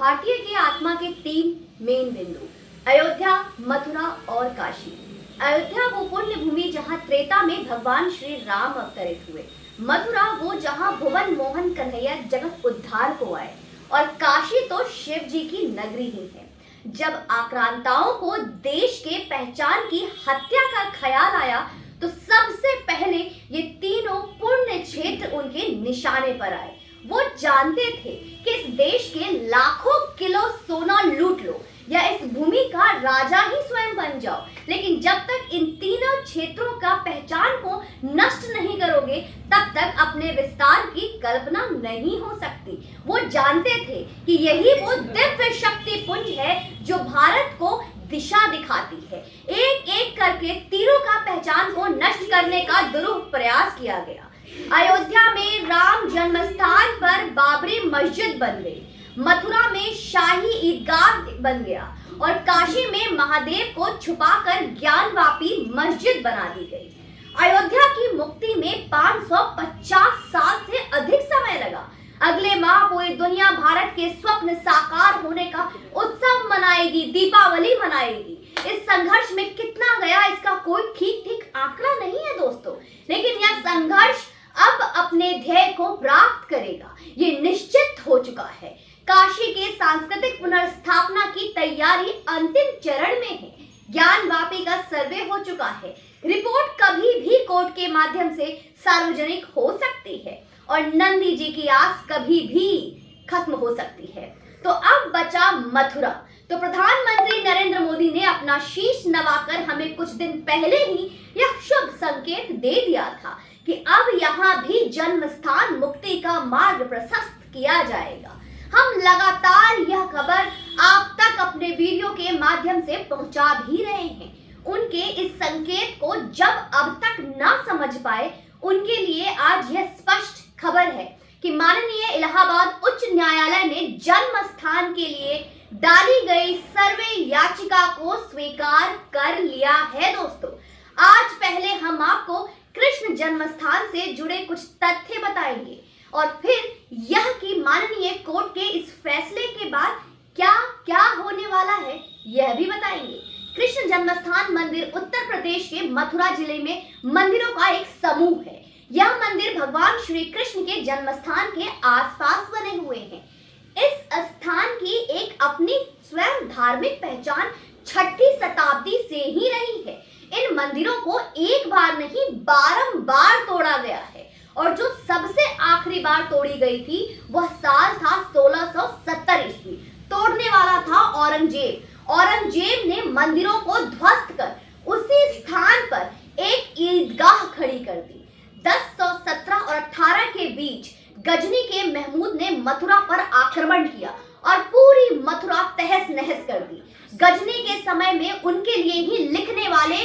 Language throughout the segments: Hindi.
भारतीय की आत्मा के तीन मेन बिंदु, अयोध्या, मथुरा और काशी। अयोध्या वो पुण्य भूमि जहाँ त्रेता में भगवान श्री राम अवतरित हुए, मथुरा वो जहाँ भुवन मोहन कन्हैया जगत उद्धार को आए, और काशी तो शिव जी की नगरी ही है। जब आक्रांताओं को देश के पहचान की हत्या का ख्याल आया तो सबसे पहले ये तीनों पुण्य क्षेत्र उनके निशाने पर आए। वो जानते थे कि इस देश के लाखों किलो सोना लूट लो या इस भूमि का राजा ही स्वयं बन जाओ, लेकिन जब तक इन तीनों क्षेत्रों का पहचान को नष्ट नहीं करोगे तब तक अपने विस्तार की कल्पना नहीं हो सकती। वो जानते थे कि यही वो दिव्य शक्ति पुंज है जो भारत को दिशा दिखाती है। एक एक करके तीरों का पहचान को नष्ट करने का दुरूह प्रयास किया गया। अयोध्या में राम जन्मस्थान पर बाबरी मस्जिद बन गई, मथुरा में शाही ईदगाह बन गया और काशी में महादेव को छुपाकर ज्ञानवापी मस्जिद बना दी गई। अयोध्या की मुक्ति में 550 साल से अधिक समय लगा। अगले माह पूरी दुनिया भारत के स्वप्न साकार होने का उत्सव मनाएगी, दीपावली मनाएगी। इस संघर्ष में कितना गया इसका कोई ठीक आंकड़ा नहीं है दोस्तों, लेकिन यह संघर्ष अब अपने ध्येय को प्राप्त करेगा, ये निश्चित हो चुका है। काशी के सांस्कृतिक पुनर्स्थापना की तैयारी अंतिम चरण में है। ज्ञानवापी का सर्वे हो चुका है। रिपोर्ट कभी भी कोर्ट के माध्यम से सार्वजनिक हो सकती है और नंदी जी की आस कभी भी खत्म हो सकती है। तो अब बचा मथुरा। तो प्रधानमंत्री नरेंद्र मोदी ने अपना शीश नवाकर हमें कुछ दिन पहले ही यह शुभ संकेत दे दिया था कि अब यहाँ भी जन्म स्थान मुक्ति का मार्ग प्रशस्त किया जाएगा। हम लगातार यह खबर आप तक अपने वीडियो के माध्यम से पहुंचा भी रहे हैं। उनके इस संकेत को जब अब तक ना समझ पाए उनके लिए आज यह स्पष्ट खबर है कि माननीय इलाहाबाद उच्च न्यायालय ने जन्म स्थान के लिए डाली गई सर्वे याचिका को स्वीकार कर लिया है। दोस्तों, आज पहले हम आपको कृष्ण जन्मस्थान से जुड़े कुछ तथ्य बताएंगे और फिर यह कि माननीय कोर्ट के इस फैसले के बाद क्या क्या होने वाला है यह भी बताएंगे। कृष्ण जन्मस्थान मंदिर उत्तर प्रदेश के मथुरा जिले में मंदिरों का एक समूह है। यह मंदिर भगवान श्री कृष्ण के जन्मस्थान के आसपास बने हुए हैं। इस स्थान की एक अपनी स्वयं धार्मिक पहचान 6ठी शताब्दी से ही रही है। इन मंदिरों को एक बार नहीं बारंबार तोड़ा गया है और जो सबसे आखिरी बार तोड़ी गई थी वह साल था 1670 ईस्वी। तोड़ने वाला था औरंगजेब। औरंगजेब ने मंदिरों को ध्वस्त कर उसी स्थान पर एक ईदगाह खड़ी कर दी। 1017 और 18 के बीच गजनी के महमूद ने मथुरा पर आक्रमण किया और पूरी मथुरा तहस नहस कर दी। गजनी के समय में उनके लिए ही लिखने वाले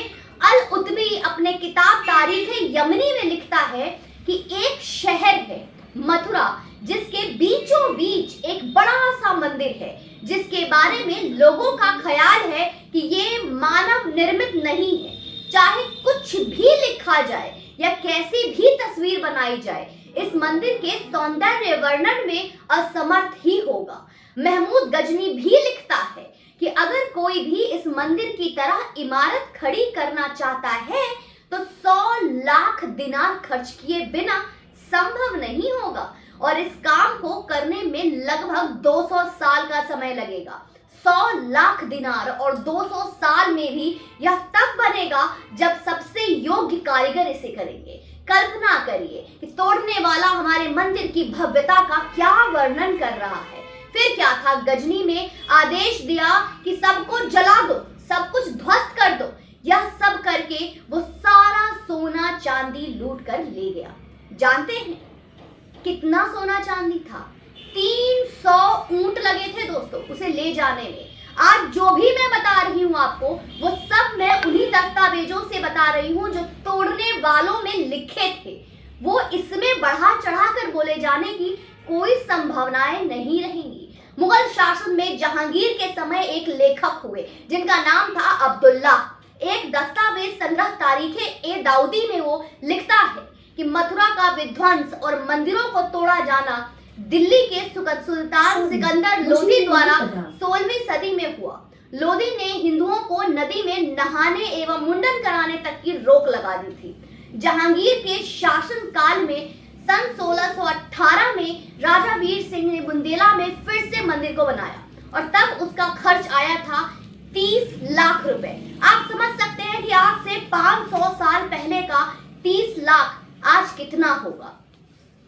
अल उतबी अपने किताब तारीख-ए-यमनी में लिखता है कि एक शहर है मथुरा जिसके बीचों बीच एक बड़ा सा मंदिर है, जिसके बारे में लोगों का ख्याल है कि ये मानव निर्मित नहीं है। चाहे कुछ भी लिखा जाए या कैसी भी तस्वीर बनाई जाए, इस मंदिर के सौंदर्य वर्णन में असमर्थ ही होगा। महमूद गजनी भी लिखता है कि अगर कोई भी इस मंदिर की तरह इमारत खड़ी करना चाहता है तो 100 लाख दिनार खर्च किए बिना संभव नहीं होगा और इस काम को करने में लगभग 200 साल का समय लगेगा। 100 लाख दिनार और 200 साल में भी यह तब बनेगा जब सबसे योग्य कारीगर इसे करेंगे। कल्पना करिए कि तोड़ने वाला हमारे मंदिर की भव्यता का क्या वर्णन कर रहा है। फिर क्या था, गजनी ने आदेश दिया कि सबको जला दो, सब कुछ ध्वस्त कर दो। यह सब करके वो सारा सोना चांदी लूट कर ले गया। जानते हैं कितना सोना चांदी था? 300 ऊंट लगे थे दोस्तों उसे ले जाने में। आज जो भी मैं बता रही हूँ आपको वो सब मैं उन्हीं दस्तावेजों से बता रही हूँ जो तोड़ने वालों में लिखे थे। वो इसमें बढ़ा चढ़ाकर बोले जाने की कोई संभावनाएं नहीं रहेंगी। मुगल शासन में जहांगीर के समय एक लेखक हुए जिनका नाम था अब्दुल्ला। एक दस्तावेज संग्रह तारीख-ए-दाऊदी में वो लिखता है कि मथुरा का विध्वंस और मंदिरों को तोड़ा जाना दिल्ली के सुल्तान सिकंदर लोधी द्वारा 16वीं सदी में हुआ। लोदी ने हिंदुओं को नदी में नहाने एवं मुंडन कराने तक की रोक लगा दी थी। जहांगीर के शासन काल में सन 1618 में राजा वीर सिंह ने बुंदेला में फिर से मंदिर को बनाया और तब उसका खर्च आया था 30 लाख रुपए। आप समझ सकते हैं कि आज से 500 साल पहले का 30 लाख आज कितना होगा।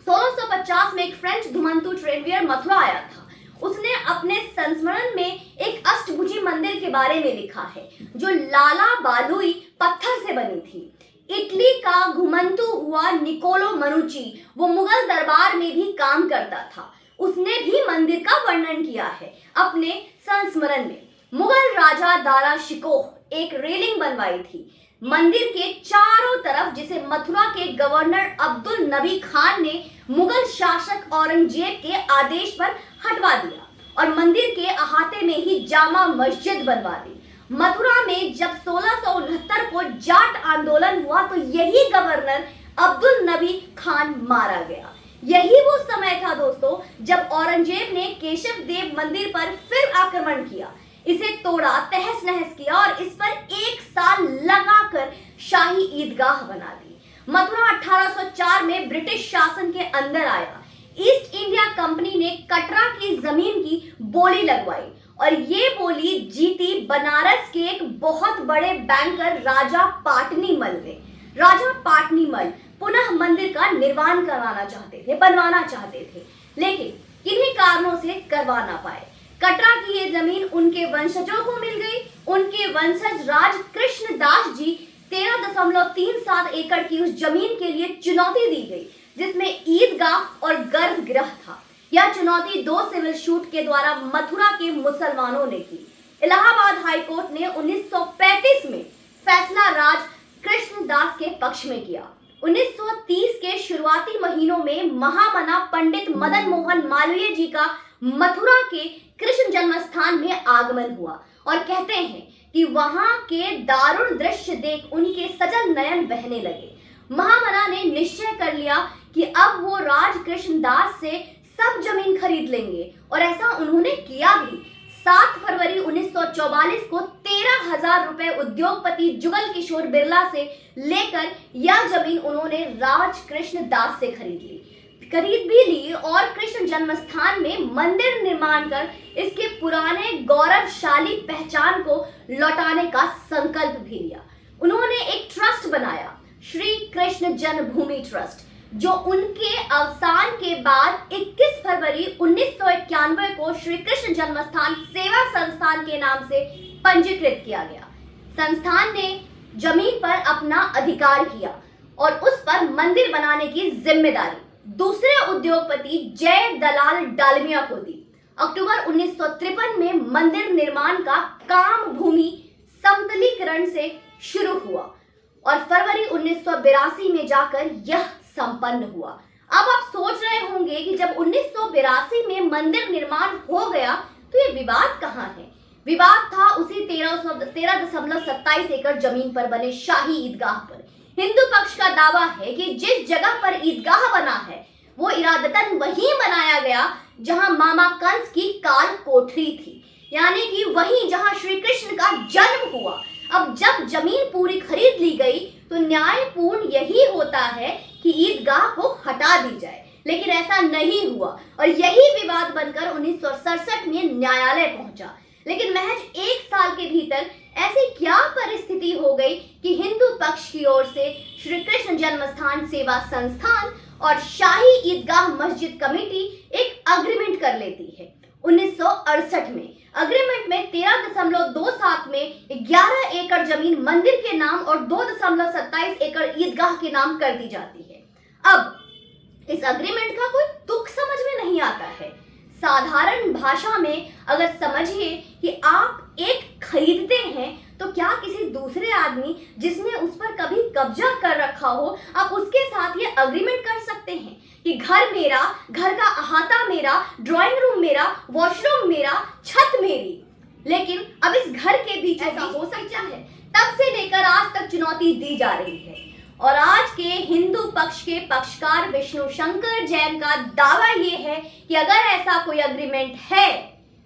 1650 में एक फ्रेंच धुमंतु ट्रेनवियर मथुरा आया था। उसने अपने संस्मरण में एक अष्टभुजी मंदिर के बारे में लिखा है जो लाला बालुई पत्थर से बनी थी। इटली का घुमंतु हुआ निकोलो मनुची, वो मुगल दरबार में भी काम करता था, उसने भी मंदिर का वर्णन किया है अपने संस्मरण में। मुगल राजा दारा शिकोह एक रेलिंग बनवाई थी मंदिर के चारों तरफ, जिसे मथुरा के गवर्नर अब्दुल नबी खान ने मुगल शासक औरंगजेब के आदेश पर हटवा दिया और मंदिर के अहाते में ही जामा मस्जिद बनवा दी। मथुरा में जब 1669 को जाट आंदोलन हुआ तो यही गवर्नर अब्दुल नबी खान मारा गया। यही वो समय था दोस्तों जब औरंगजेब ने केशव देव मंदिर पर फिर आक्रमण किया, इसे तोड़ा, तहस नहस किया और इस पर 1 साल लगाकर शाही ईदगाह बना दी। मथुरा 1804 में ब्रिटिश शासन के अंदर आया। ईस्ट इंडिया कंपनी ने कटरा की जमीन की बोली लगवाई और ये बोली जीती बनारस के एक बहुत बड़े बैंकर राजा पाटनीमल ने। राजा पाटनीमल पुनः मंदिर का निर्माण करवाना चाहते थे, बनवाना चाहते थे, लेकिन किन्हीं कारणों से करवा ना पाए। कटरा की ये जमीन उनके वंशजों को मिल गई। उनके वंशज राज कृष्ण दास जी 13.37 एकड़ की उस जमीन के लिए चुनौती दी गई, जिसमें ईदगाह और गर्भगृह था। यह चुनौती 2 सिविल शूट के द्वारा मथुरा के मुसलमानों ने की। इलाहाबाद हाईकोर्ट ने 1935 में फैसला राज कृष्ण दास के पक्ष में किया। 1930 के शुरुआती महीनों में महामना पंडित मदन मोहन मालवीय जी का मथुरा के कृष्ण जन्म स्थान में आगमन हुआ और कहते हैं कि वहां के दारुण दृश्य देख उनके सजल नयन बहने लगे। महामना ने निश्चय कर लिया कि अब वो राज कृष्ण दास से सब जमीन खरीद लेंगे और ऐसा उन्होंने किया भी। 7 फरवरी 1944 को 13,000 रुपए उद्योगपति जुगल किशोर बिरला से लेकर यह जमीन उन्होंने राज कृष्ण दास से खरीद भी ली और कृष्ण जन्म स्थान में मंदिर निर्माण कर इसके पुराने गौरवशाली पहचान को लौटाने का संकल्प भी लिया। उन्होंने एक ट्रस्ट बनाया, श्री कृष्ण जन्मभूमि ट्रस्ट, जो उनके अवसान के बाद 21 फरवरी 1991 को श्री कृष्ण जन्मस्थान सेवा संस्थान के नाम से पंजीकृत किया गया। संस्थान ने जमीन पर अपना अधिकार किया और उस पर मंदिर बनाने की जिम्मेदारी दूसरे उद्योगपति जय दलाल डालमिया को दी। अक्टूबर 1953 में मंदिर निर्माण का काम भूमि समतलीकरण से शुरू हुआ और फरवरी 1982 में जाकर यह संपन्न हुआ। अब आप सोच रहे होंगे कि जब 1982 में मंदिर निर्माण हो गया तो ये विवाद कहाँ है? विवाद था उसी 13.27 एकड़ जमीन पर बने शाही ईदगाह पर। हिंदू पक्ष का दावा है कि जिस जगह पर ईदगाह बना है वो इरादतन वहीं बनाया गया जहां मामा कंस की काल कोठरी थी, यानी कि वहीं जहां श्री कृष्ण का जन्म हुआ। अब जब जमीन पूरी खरीद ली गई तो न्यायपूर्ण यही होता है कि ईदगाह को हटा दी जाए, लेकिन ऐसा नहीं हुआ और यही विवाद बनकर 1967 में न्यायालय पहुंचा। लेकिन महज 1 साल के भीतर ऐसी क्या परिस्थिति हो गई कि हिंदू पक्ष की ओर से श्री कृष्ण जन्मस्थान सेवा संस्थान और शाही ईदगाह मस्जिद कमेटी एक अग्रीमेंट कर लेती है। 1968 में अग्रीमेंट में 13.27 में 11 एकड़ जमीन मंदिर के नाम और 2.27 एकड़ ईदगाह के नाम कर दी जाती है। अब इस अग्रीमेंट का कोई तुक समझ में नहीं आता है। साधारण भाषा में अगर समझिए कि आप एक खरीदते हैं तो क्या किसी दूसरे आदमी जिसने उस पर कभी कब्जा कर रखा हो, आप उसके साथ ये अग्रीमेंट कर सकते हैं कि घर मेरा, घर का अहाता मेरा, ड्राइंग रूम मेरा, वॉशरूम मेरा, छत मेरी। लेकिन अब इस घर के बीच ऐसा हो सकता है? तब से लेकर आज तक चुनौती दी जा रही है और आज के हिंदू पक्ष के पक्षकार विष्णु शंकर जैन का दावा ये है कि अगर ऐसा कोई अग्रीमेंट है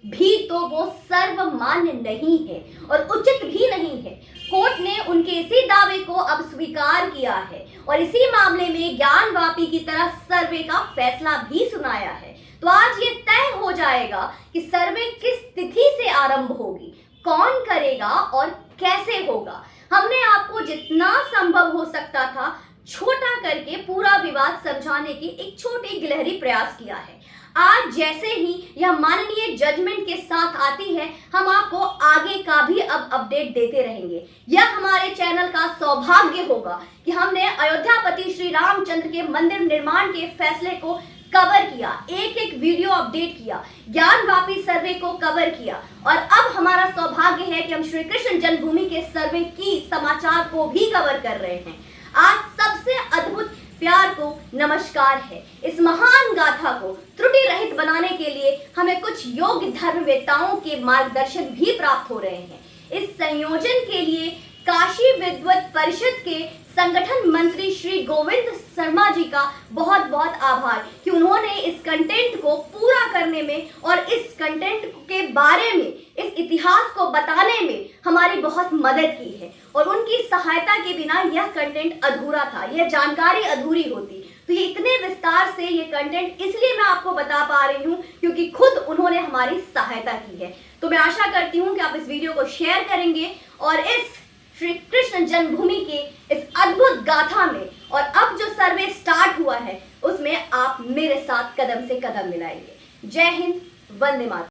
भी तो वो सर्वमान्य नहीं है और उचित भी नहीं है। कोर्ट ने उनके इसी दावे को अब स्वीकार किया है और इसी मामले में ज्ञानवापी की तरह सर्वे का फैसला भी सुनाया है। तो आज ये तय हो जाएगा कि सर्वे किस तिथि से आरंभ होगी, कौन करेगा और कैसे होगा। हमने आपको जितना संभव हो सकता था छोटा करके पूरा विवाद समझाने की एक छोटी गिलहरी प्रयास किया है। आज जैसे ही यह माननीय जजमेंट के साथ आती है, हम आपको आगे का भी अब अपडेट देते रहेंगे। यह हमारे चैनल का सौभाग्य होगा कि हमने अयोध्यापति श्री रामचंद्र के मंदिर निर्माण के फैसले को कवर किया, एक एक वीडियो अपडेट किया, ज्ञानवापी सर्वे को कवर किया और अब हमारा सौभाग्य है कि हम श्री कृष्ण जन्मभूमि के सर्वे की समाचार को भी कवर कर रहे हैं। आज सबसे अद्भुत प्यार को नमस्कार है। इस महान गाथा को त्रुटि रहित बनाने के लिए हमें कुछ योग्य धर्मवेत्ताओं के मार्गदर्शन भी प्राप्त हो रहे हैं। इस संयोजन के लिए काशी विद्वत परिषद के संगठन मंत्री श्री गोविंद शर्मा जी का बहुत बहुत आभार कि उन्होंने इस कंटेंट को पूरा करने में और इस कंटेंट के बारे में, इस इतिहास को बताने में हमारी बहुत मदद की है और उनकी सहायता के बिना यह कंटेंट अधूरा था, यह जानकारी अधूरी होती। तो ये इतने विस्तार से ये कंटेंट इसलिए मैं आपको बता पा रही हूँ क्योंकि खुद उन्होंने हमारी सहायता की है। तो मैं आशा करती हूँ कि आप इस वीडियो को शेयर करेंगे और इस श्री कृष्ण जन्मभूमि के इस अद्भुत गाथा में और अब जो सर्वे स्टार्ट हुआ है उसमें आप मेरे साथ कदम से कदम मिलाएंगे। जय हिंद, वंदे मातरम।